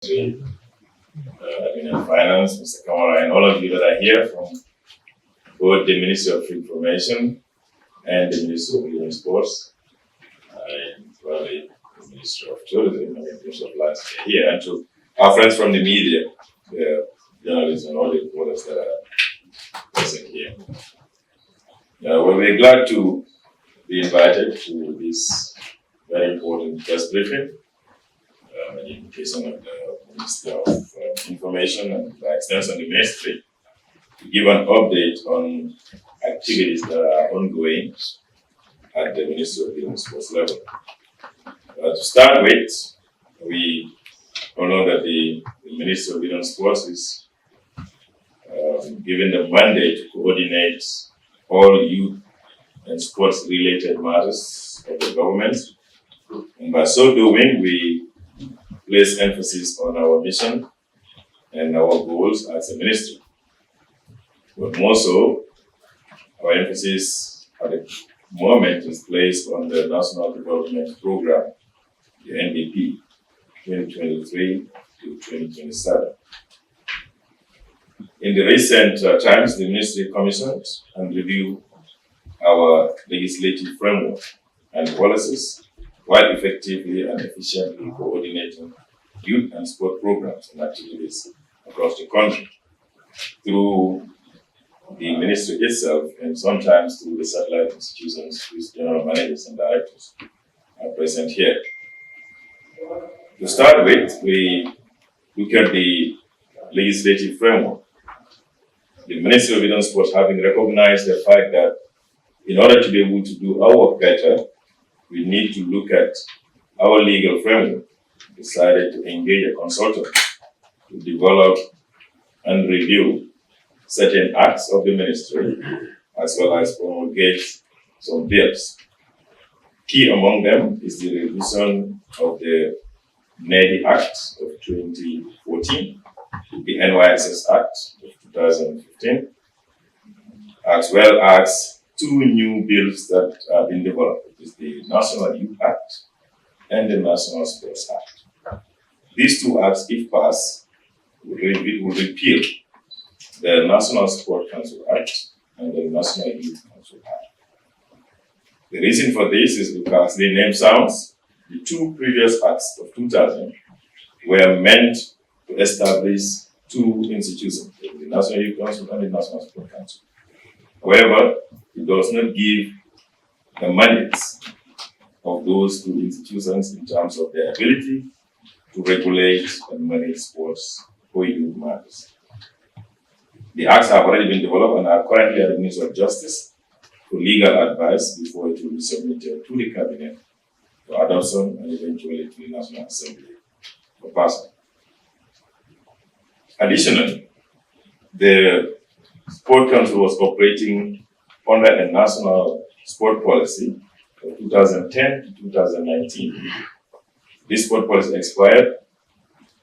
Admin and Finance, Mr. Kamara, and all of you that are here from both the Ministry of Information and the Ministry of Youth and Sports, and probably the Ministry of Tourism and the Ministry of Landscape here, and to our friends from the media, the journalists and all the reporters that are present here. We're glad to be invited to this very important press briefing. The invitation of the Minister of Information and by extension the Ministry to give an update on activities that are ongoing at the Ministry of Youth and Sports level. To start with, we all know that the Ministry of Youth and Sports is given the mandate to coordinate all youth and sports related matters of the government. And by so doing, we place emphasis on our mission and our goals as a ministry. But more so, our emphasis at the moment is placed on the National Development Program, the NDP, 2023 to 2027. In the recent times, the ministry commissioned and reviewed our legislative framework and policies while effectively and efficiently coordinating youth and sport programs and activities across the country through the ministry itself and sometimes through the satellite institutions whose general managers and directors are present here. To start with, we look at the legislative framework. The Ministry of Youth and Sports, having recognized the fact that in order to be able to do our work better, we need to look at our legal framework, decided to engage a consultant to develop and review certain acts of the ministry, as well as promulgate some bills. Key among them is the revision of the NEDI Act of 2014, the NYSS Act of 2015, as well as two new bills that have been developed. It is the National Youth Act and the National Sports Act. These two acts, if passed, will repeal the National Sport Council Act and the National Youth Council Act. The reason for this is because the name sounds, the two previous acts of 2000 were meant to establish two institutions, the National Youth Council and the National Sport Council. However, it does not give the mandates of those two institutions in terms of their ability to regulate and manage sports or youth matters. The acts have already been developed and are currently at the Ministry of Justice for legal advice before it will be submitted to the Cabinet for adoption and eventually to the National Assembly for passing. Additionally, the Sport Council was operating under a national sport policy from 2010 to 2019. This sport policy expired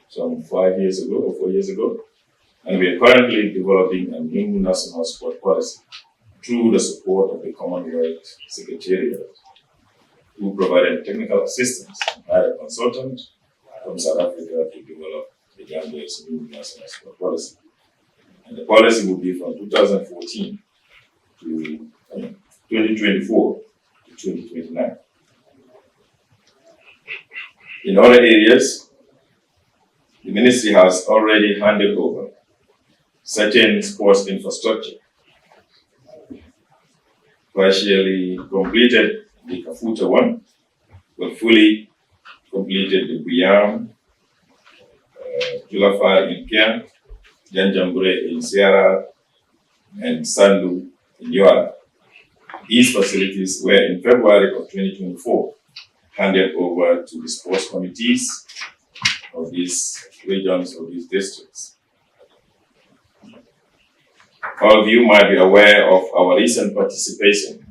some 5 years ago or 4 years ago, and we are currently developing a new national sport policy through the support of the Commonwealth Secretariat, who provided technical assistance by a consultant from South Africa to develop the Gambia's new national sport policy. And the policy will be from 2014 to 2024 to 2029. In other areas, the ministry has already handed over certain sports infrastructure, partially completed the Kafuta one, but fully completed the Buyam, Julafar in Kian, Janjambure in Sierra, and Sandu in Yola. These facilities were in February of 2024 handed over to the sports committees of these regions, of these districts. All of you might be aware of our recent participation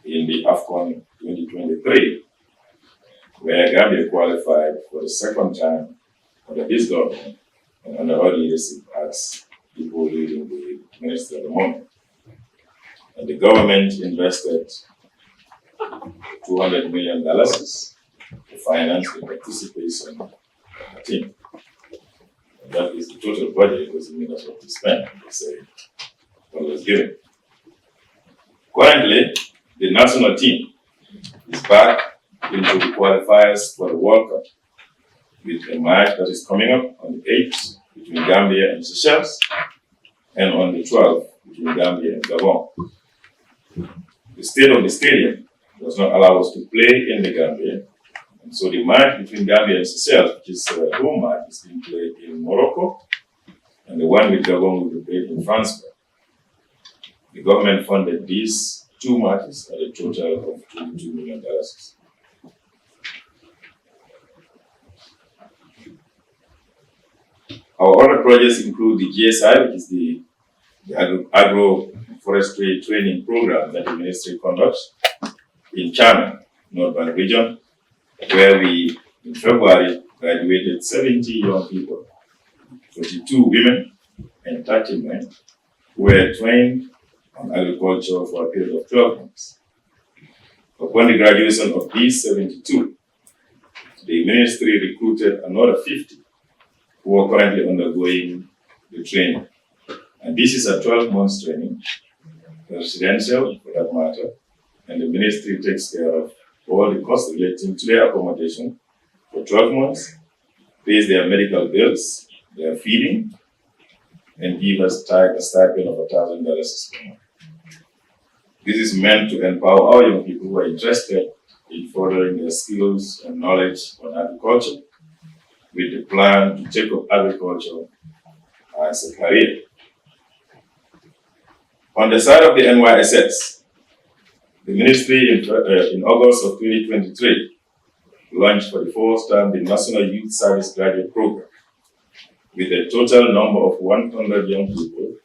in the AFCON 2023, where Gambia qualified for the second time under this government and under our leadership as people leading the ministry at the moment. And the government invested $200 million to finance the participation of the team. That is the total budget, doesn't mean that's what we spent. They say what was given. Currently, the national team is back into the qualifiers for the World Cup with a match that is coming up on the 8th between Gambia and Seychelles and on the 12th between Gambia and Gabon. The state of the stadium does not allow us to play in the Gambia, and so the match between Gambia and Seychelles, which is a home match, is being played in Morocco, and the one with Gabon will be played in France. The government funded these two matches at a total of $22 million. Our other projects include the GSI, which is the agroforestry training program that the ministry conducts in China, Northern region, where we, in February, graduated 70 young people, 42 women and 30 men, who were trained on agriculture for a period of 12 months. Upon the graduation of these 72, the ministry recruited another 50 who are currently undergoing the training. And this is a 12-month training, residential for that matter, and the ministry takes care of all the costs relating to their accommodation for 12 months, pays their medical bills, their feeding, and give us a stipend of $1,000 per month. This is meant to empower our young people who are interested in furthering their skills and knowledge on agriculture, with the plan to take up agriculture as a career. On the side of the NYSS, the ministry in August of 2023 launched for the first time the National Youth Service Graduate Program with a total number of 100 young people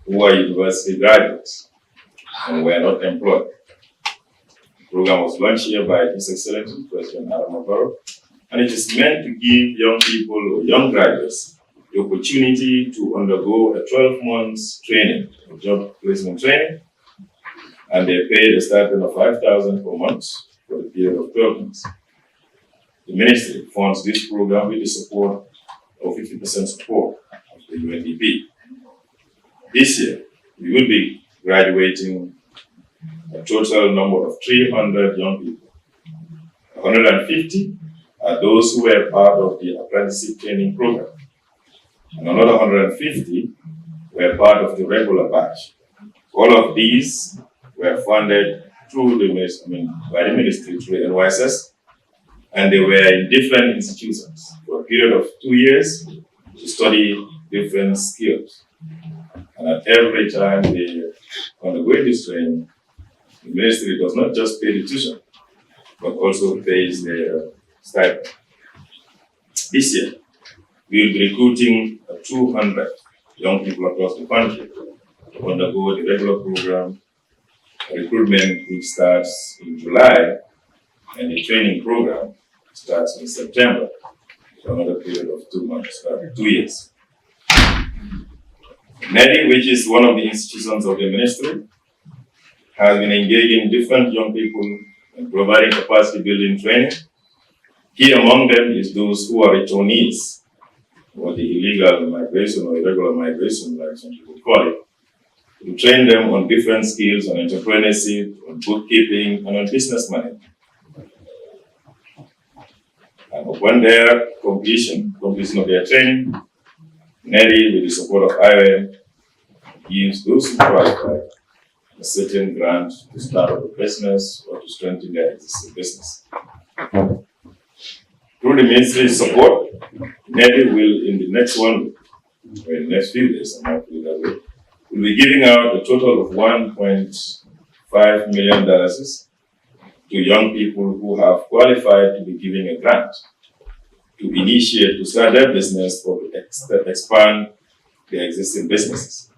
who are university graduates and were not employed. The program was launched here by His Excellency President Adama Barrow, and it is meant to give young people or young graduates the opportunity to undergo a 12-month training, job placement training, and they paid a stipend of $5,000 per month for the period of 12 months. The ministry funds this program with the support of 50% support of the UNDP. This year, we will be graduating a total number of 300 young people. 150 are those who were part of the apprenticeship training program, and another 150 were part of the regular batch. All of these were funded through by the ministry through the NYSS, and they were in different institutions for a period of 2 years to study different skills. And at every time they undergo this training, the ministry does not just pay the tuition, but also pays their stipend. This year, we will be recruiting 200 young people across the country to undergo the regular program, recruitment which starts in July, and the training program starts in September for another period of 2 years. NEDI, which is one of the institutions of the ministry, has been engaging different young people and providing capacity building training. Key among them is those who are returnees, or the illegal migration or irregular migration, like some people call it, to train them on different skills, on entrepreneurship, on bookkeeping, and on business management. And upon their completion of their training, NEDI, with the support of IOM, gives those who qualify a certain grant to start up a business or to strengthen their existing business. Through the ministry's support, NEDI will, in the next few days, I might put it that way, will be giving out a total of $1.5 million to young people who have qualified to be given a grant to start their business or to expand their existing businesses.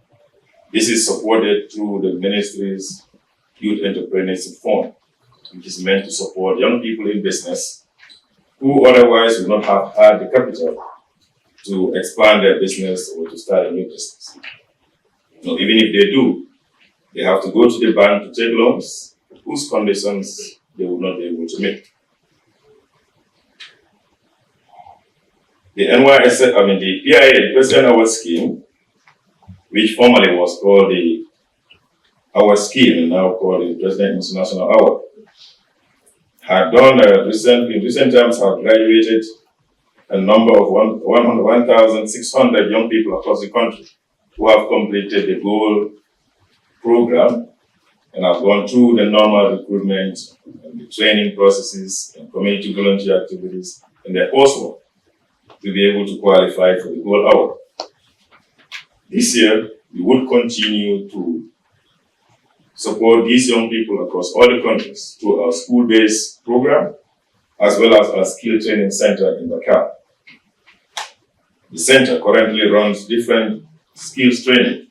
This is supported through the ministry's Youth Entrepreneurship Fund, which is meant to support young people in business who otherwise would not have had the capital to expand their business or to start a new business. Now, even if they do, they have to go to the bank to take loans whose conditions they will not be able to meet. The the PIA, the President Award Scheme, which formerly was called the Award Scheme and now called the President International Award, had done in recent times have graduated a number of 1,600 young people across the country who have completed the goal program and have gone through the normal recruitment and the training processes and community volunteer activities and their coursework to be able to qualify for the goal award. This year, we would continue to support these young people across all the countries through our school-based program, as well as our skill training center in Bakary. The center currently runs different skills training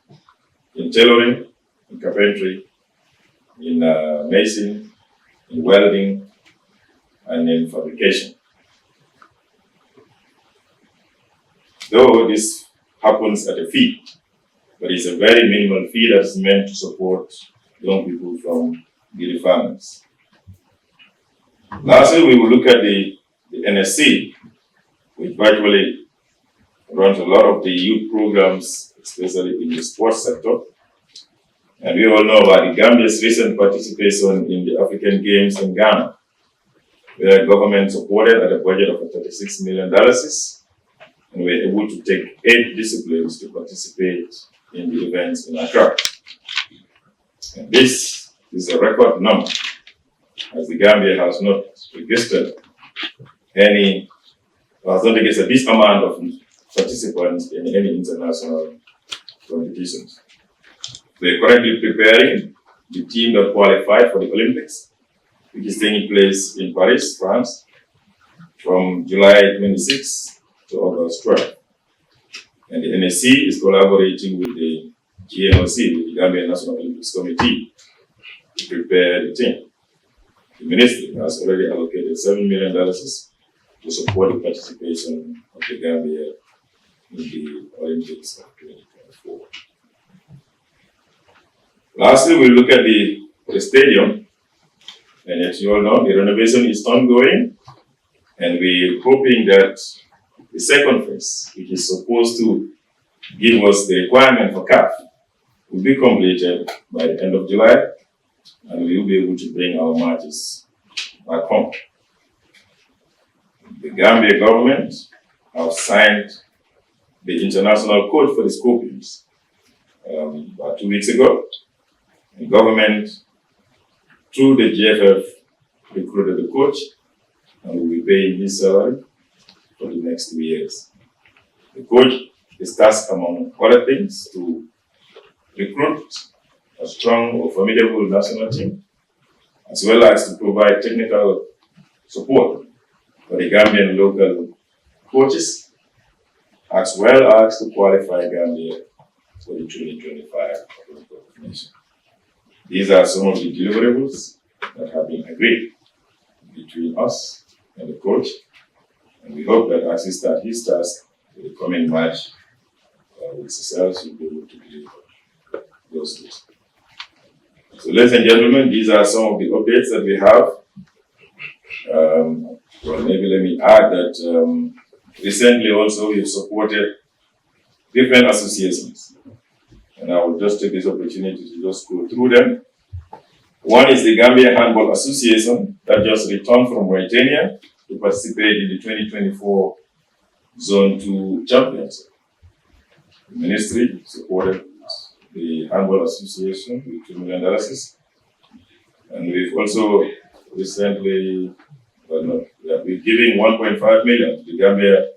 in tailoring, in carpentry, in mason, in welding, and in fabrication. Though this happens at a fee, but it's a very minimal fee that is meant to support young people from needy families. Lastly, we will look at the NSC, which virtually runs a lot of the youth programs, especially in the sports sector. And we all know about the Gambia's recent participation in the African Games in Ghana, where the government supported at a budget of $36 million, and we were able to take 8 disciplines to participate in the events in Accra. And this is a record number, as the Gambia has not registered this amount of participants in any international competitions. We are currently preparing the team that qualified for the Olympics, which is taking place in Paris, France, from July 26 to August 12. And the NSC is collaborating with the GNOC, with the Gambia National Olympics Committee, to prepare the team. The ministry has already allocated $7 million to support the participation of the Gambia in the Olympics of 2024. Lastly, we look at the stadium, and as you all know, the renovation is ongoing, and we're hoping that the second phase, which is supposed to give us the requirement for CAF, will be completed by the end of July, and we will be able to bring our matches back home. The Gambia government have signed the international code for the Scorpions about 2 weeks ago. The government, through the GFF, recruited the coach, and will be paying his salary for the next 2 years. The coach is tasked, among other things, to recruit a strong or formidable national team, as well as to provide technical support for the Gambian local coaches, as well as to qualify Gambia for the 2025 Olympic Nation. These are some of the deliverables that have been agreed between us and the coach, and we hope that as he starts his task for the coming match with Seychelles, he'll be able to deliver those things. So, ladies and gentlemen, these are some of the updates that we have. Well, maybe let me add that recently also we've supported different associations, and I will just take this opportunity to just go through them. One is the Gambia Handball Association that just returned from Mauritania to participate in the 2024 Zone 2 Championship. The ministry supported the Handball Association with $2 million, and we've also recently, we're giving $1.5 million to the Gambia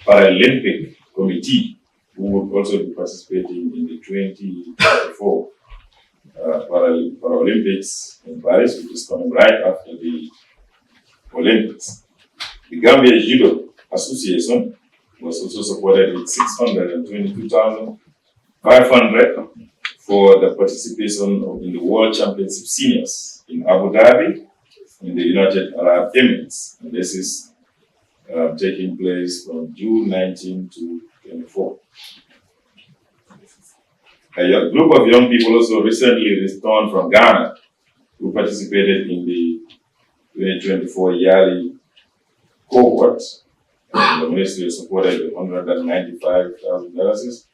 Paralympic Committee, who would also be participating in the 2024 Paralympics in Paris, which is coming right after the Olympics. The Gambia Judo Association was also supported with $622,500 for the participation in the World Championship Seniors in Abu Dhabi, in the United Arab Emirates. And this is taking place from June 19 to 24. A group of young people also recently returned from Ghana who participated in the 2024 Yali cohort, The ministry supported with $195,000.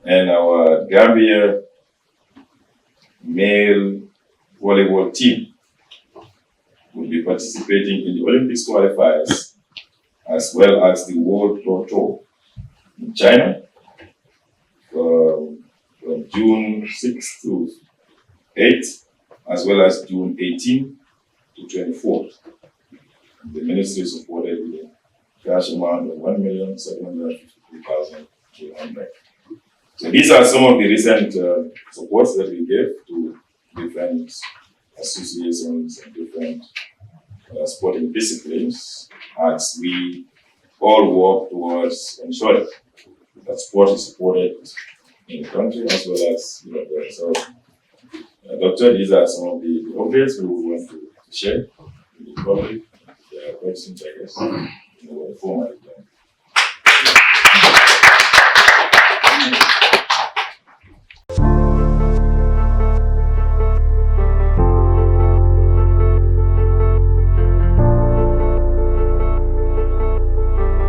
And our Gambia male volleyball team will be participating in the Olympics qualifiers as well as the World Pro Tour in China from June 6th to 8th, as well as June 18th to 24th. The ministry supported with a cash amount of $1,753,200. So these are some of the recent supports that we gave to different associations and different sporting disciplines as we all work towards ensuring that sport is supported in the country as well as there. So, Doctor, these are some of the updates we want to share with the public. There are questions, I guess, in the format.